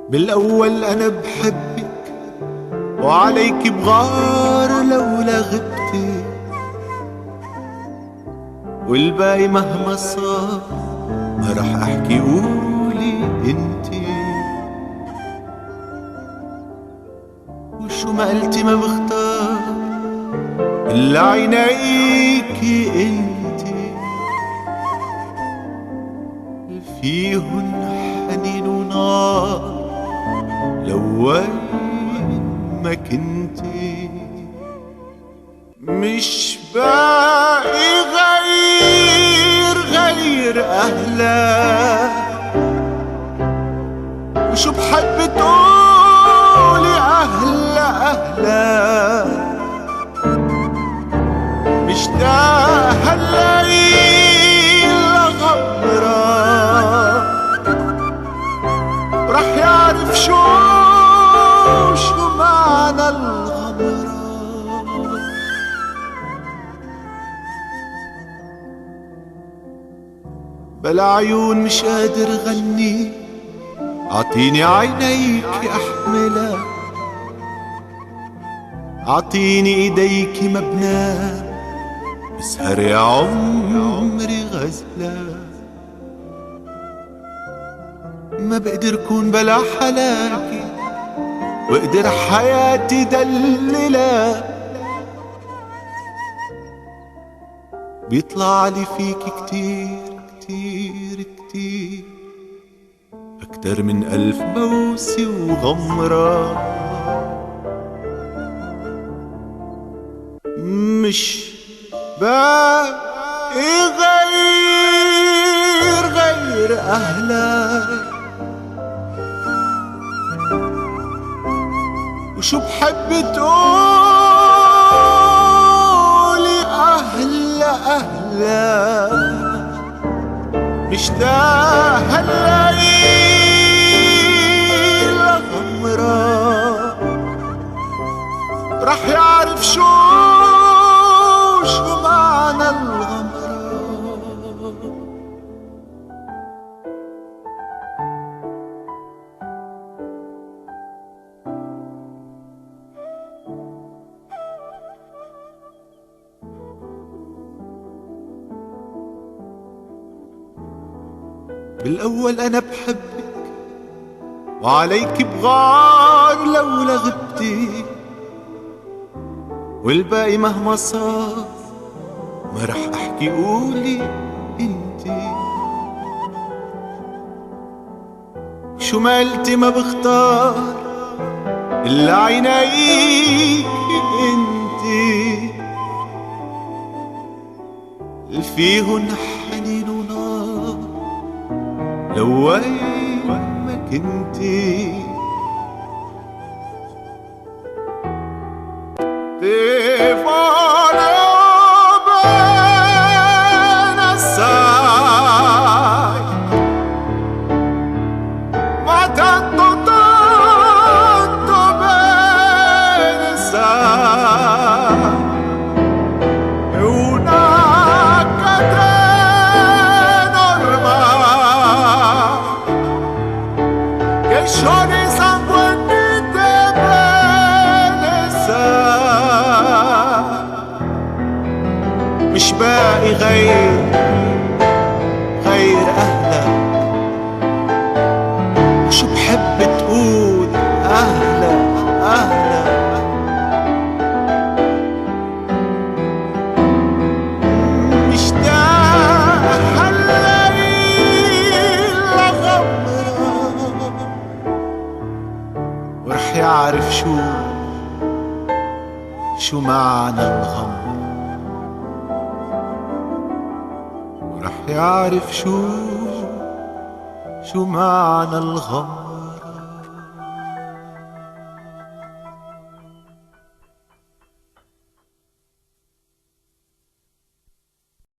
بالأول أنا بحبك وعليك بغار لولا غبتي، والباقي مهما صار ما رح أحكي قولي انتي، وشو ما قلتي ما بختار إلا عينيكي انتي، فيهن حنين ونار لو وين ما كنتي. مش باقي غير أهلا، وشو بحب تقولي أهلا مشتاق هالليل لغمرة، رح يعرف شو معنى الغمرة. بلا عيون مش قادر غني، عطيني عينيك احملها، عطيني ايديك مبنى بسهر يا عمري غزلة. ما بقدر كون بلا حلاكي واقدر حياتي دللها، بيطلع لي فيك كتير كتير كتير أكتر من 1000 بوسة وغمرة. مش باقي غير أهلك، وشو بحب تقولي أهلا مشتاق هالليل لغمرة، رح يعرف شو معنى الغمرة. بالأول أنا بحبك وعليك بغار لولا غبتي، والباقي مهما صار ما رح أحكي قولي انتي، شو ما قلتي ما بختار إلا عينيك انتي، فيهن حنين ونار لو وين ما كنتي. Te volevo bene assai, ma tanto bene sai, è una catena ormai che scioglie il sangue di te bene sai. مش باقي غير أهلا، وشو بحب تقول أهلا مشتاق هالليل لغمرة، ورح يعرف شو معنى الغمرة، رح يعرف شو معنى الغمرة.